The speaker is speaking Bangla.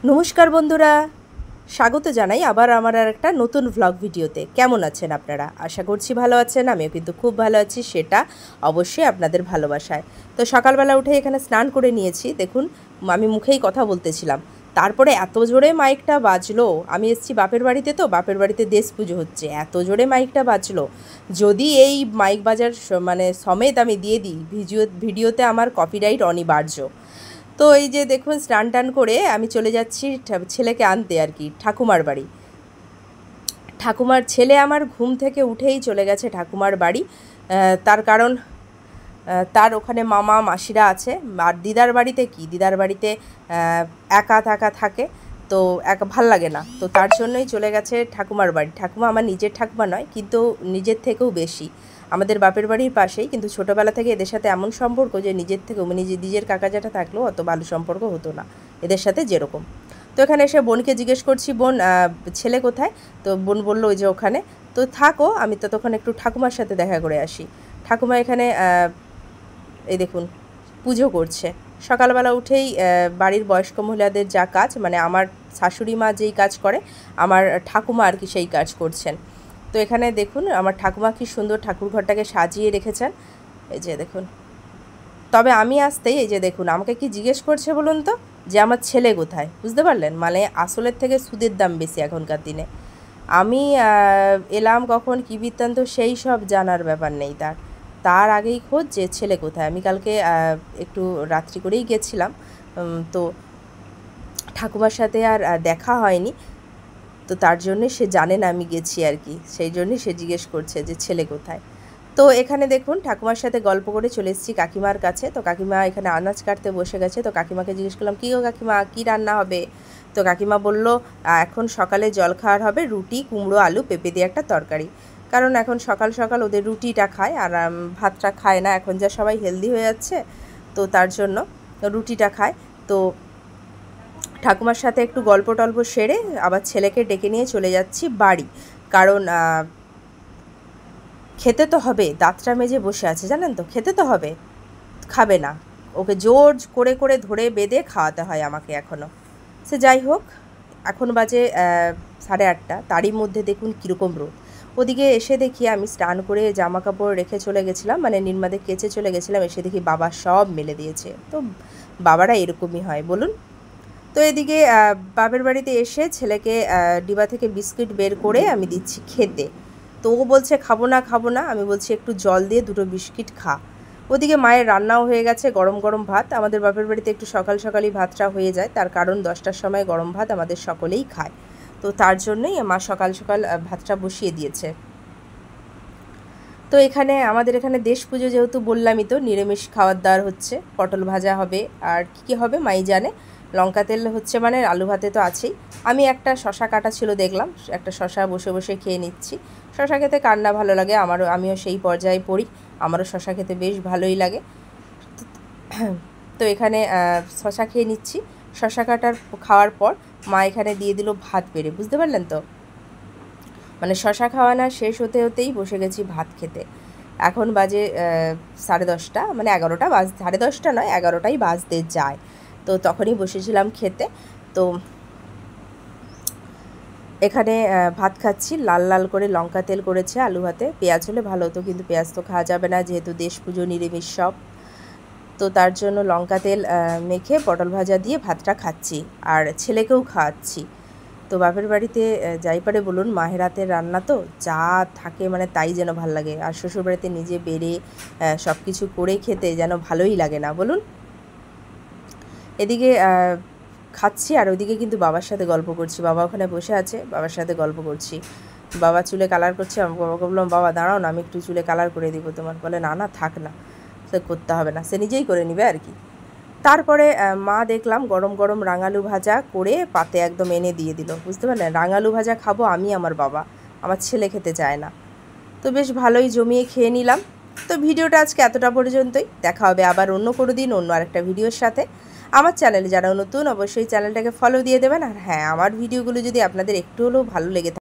নমস্কার বন্ধুরা, স্বাগত জানাই আবার আমার আর একটা নতুন ভ্লগ ভিডিওতে। কেমন আছেন আপনারা? আশা করছি ভালো আছেন। আমিও কিন্তু খুব ভালো আছি, সেটা অবশ্যই আপনাদের ভালোবাসায়। তো সকালবেলা উঠে এখানে স্নান করে নিয়েছি। দেখুন, আমি মুখেই কথা বলতেছিলাম, তারপরে এত জোরে মাইকটা বাজলো। আমি এসেছি বাপের বাড়িতে, তো বাপের বাড়িতে দেশ পুজো হচ্ছে, এত জোরে মাইকটা বাজলো। যদি এই মাইক বাজার মানে সমেত আমি দিয়ে দিই ভিডিওতে, আমার কপিরাইট অনিবার্য। তো এই যে দেখুন, স্নান টান করে আমি চলে যাচ্ছি ছেলেকে আনতে আর কি, ঠাকুমার বাড়ি। ঠাকুমার ছেলে আমার ঘুম থেকে উঠেই চলে গেছে ঠাকুমার বাড়ি। তার কারণ তার ওখানে মামা মাসিরা আছে। আর দিদার বাড়িতে কি, দিদার বাড়িতে একা থাকে, তো ভাল লাগে না। তো তার জন্যই চলে গেছে ঠাকুমার বাড়ি। ঠাকুমা আমার নিজের ঠাকুমা নয়, কিন্তু নিজের থেকেও বেশি। আমাদের বাপের বাড়ির পাশেই, কিন্তু ছোটোবেলা থেকে এদের সাথে এমন সম্পর্ক যে নিজের থেকেও, মানে নিজের কাকা জ্যাঠা থাকলেও অত ভালো সম্পর্ক হতো না এদের সাথে যেরকম। তো এখানে এসে বোনকে জিজ্ঞেস করছি, বোন ছেলে কোথায়? তো বোন বললো ওই যে ওখানে। তো থাকো, আমি তো তখন একটু ঠাকুমার সাথে দেখা করে আসি। ঠাকুমা এখানে এই দেখুন পুজো করছে। সকালবেলা উঠেই বাড়ির বয়স্ক মহিলাদের যা কাজ, মানে আমার শাশুড়ি মা যেই কাজ করে, আমার ঠাকুমা আর কি সেই কাজ করছেন। তো এখানে দেখুন আমার ঠাকুমা কি সুন্দর ঠাকুরঘরটাকে সাজিয়ে রেখেছেন, এই যে দেখুন। তবে আমি আসতেই এই যে দেখুন আমাকে কি জিজ্ঞেস করছে বলুন তো, যে আমার ছেলে কোথায়। বুঝতে পারলেন, মানে আসলের থেকে সুদের দাম বেশি এখনকার দিনে। আমি এলাম কখন, কী বৃত্তান্ত, সেই সব জানার ব্যাপার নেই তার। তার আগেই খোঁজ যে ছেলে কোথায়। আমি কালকে একটু রাত্রি করেই গেছিলাম, তো ঠাকুমার সাথে আর দেখা হয়নি। তো তার জন্যে সে জানে না আমি গেছি আর কি, সেই জন্যই সে জিজ্ঞেস করছে যে ছেলে কোথায়। তো এখানে দেখুন ঠাকুমার সাথে গল্প করে চলে এসেছি কাকিমার কাছে। তো কাকিমা এখানে আনাজ কাটতে বসে গেছে। তো কাকিমাকে জিজ্ঞেস করলাম, কী গো কাকিমা, কী রান্না হবে? তো কাকিমা বলল, এখন সকালে জল খাওয়ার হবে রুটি, কুমড়ো, আলু, পেঁপে দিয়ে একটা তরকারি। কারণ এখন সকাল সকাল ওদের রুটিটা খায়, আর ভাতটা খায় না। এখন যা সবাই হেলদি হয়ে যাচ্ছে, তো তার জন্য রুটিটা খায়। তো ঠাকুমার সাথে একটু গল্প টল্প সেরে আবার ছেলেকে ডেকে নিয়ে চলে যাচ্ছি বাড়ি। কারণ খেতে তো হবে, দাঁতটা মেজে বসে আছে জানেন তো, খেতে তো হবে। খাবে না, ওকে জোর করে করে ধরে বেঁধে খাওয়াতে হয় আমাকে এখনও। সে যাই হোক, এখন বাজে 8:30। তারই মধ্যে দেখুন কীরকম রোদ। ওদিকে এসে দেখি আমি স্নান করে জামা কাপড় রেখে চলে গেছিলাম, মানে নির্মাদে কেচে চলে গেছিলাম। এসে দেখি বাবা সব মেলে দিয়েছে। তো বাবারা এরকমই হয় বলুন। তো এদিকে বাপের বাড়িতে এসে ছেলেকে ডিবা থেকে বিস্কিট বের করে আমি দিচ্ছি খেতে। তো ও বলছে খাবো না। আমি বলছি একটু জল দিয়ে 2টো বিস্কিট খা। ওদিকে মায়ের রান্নাও হয়ে গেছে, গরম গরম ভাত। আমাদের বাপের বাড়িতে একটু সকাল সকালই ভাতটা হয়ে যায়, তার কারণ 10টার সময় গরম ভাত আমাদের সকলেই খায়। তো তার জন্যই মা সকাল সকাল ভাতটা বসিয়ে দিয়েছে। তো আমাদের এখানে দেশ পুজো যেহেতু বললামই, তো নিরামিষ খাওয়ার দাওয়ার হচ্ছে। পটল ভাজা হবে, আর কী হবে মাই জানে। লঙ্কা তেল হচ্ছে, মানে আলু ভাতে তো আছেই। আমি একটা শশা কাটা ছিল দেখলাম, একটা শশা বসে বসে খেয়ে নিচ্ছি। শশা খেতে কার না ভালো লাগে, আমিও সেই পর্যায়ে পড়ি। আমারও শশা খেতে বেশ ভালোই লাগে। তো এখানে শশা খেয়ে নিচ্ছি। শশা কাটার খাওয়ার পর মা এখানে দিয়ে দিল ভাত বেড়ে। বুঝতে পারলেন তো, মানে শশা খাওয়ানো শেষ হতেই বসে গেছি ভাত খেতে। এখন বাজে 10:30, মানে 11টা 10:30 নয়, 11টাই বাজতে যায়। তো তখনই বসেছিলাম খেতে। তো এখানে ভাত খাচ্ছি, লাল লাল করে লঙ্কা তেল করেছে আলু ভাতে। পেঁয়াজ হলে ভালো হতো, কিন্তু পেঁয়াজ তো খাওয়া যাবে না, যেহেতু দেশ পুজো নিরামিষ সব। তো তার জন্য লঙ্কা তেল মেখে পটল ভাজা দিয়ে ভাতটা খাচ্ছি, আর ছেলেকেও খাওয়াচ্ছি। তো বাপের বাড়িতে যাই পারে বলুন, মায়ের হাতের রান্না তো যা থাকে, মানে তাই যেন ভাল লাগে। আর শ্বশুরবাড়িতে নিজে বেড়ে সব কিছু করে খেতে যেন ভালোই লাগে না বলুন। এদিকে খাচ্ছি, আর ওইদিকে কিন্তু বাবার সাথে গল্প করছি। বাবা ওখানে বসে আছে, বাবার সাথে গল্প করছি। বাবা চুলে কালার করছে। আমি বাবাকে বললাম, বাবা দাঁড়াও না, আমি একটু চুলে কালার করে দিব তোমার। বলে না থাক না, সে করতে হবে না, সে নিজেই করে নেবে আর কি। তারপরে মা দেখলাম গরম গরম রাঙালু ভাজা করে পাতে একদম এনে দিয়ে দিল। বুঝতে পারলেন, রাঙালু ভাজা খাবো আমি, আমার বাবা, আমার ছেলে খেতে চায় না। তো বেশ ভালোই জমিয়ে খেয়ে নিলাম। তো ভিডিওটা আজকে এতটা পর্যন্তই। দেখা হবে আবার অন্য কোনো দিন অন্য আরেকটা ভিডিওর সাথে। আমার চ্যানেলে যারা নতুন, অবশ্যই চ্যানেলটাকে ফলো দিয়ে দেবেন। আর হ্যাঁ, আমার ভিডিওগুলো যদি আপনাদের একটু হলেও ভালো লেগে থাকে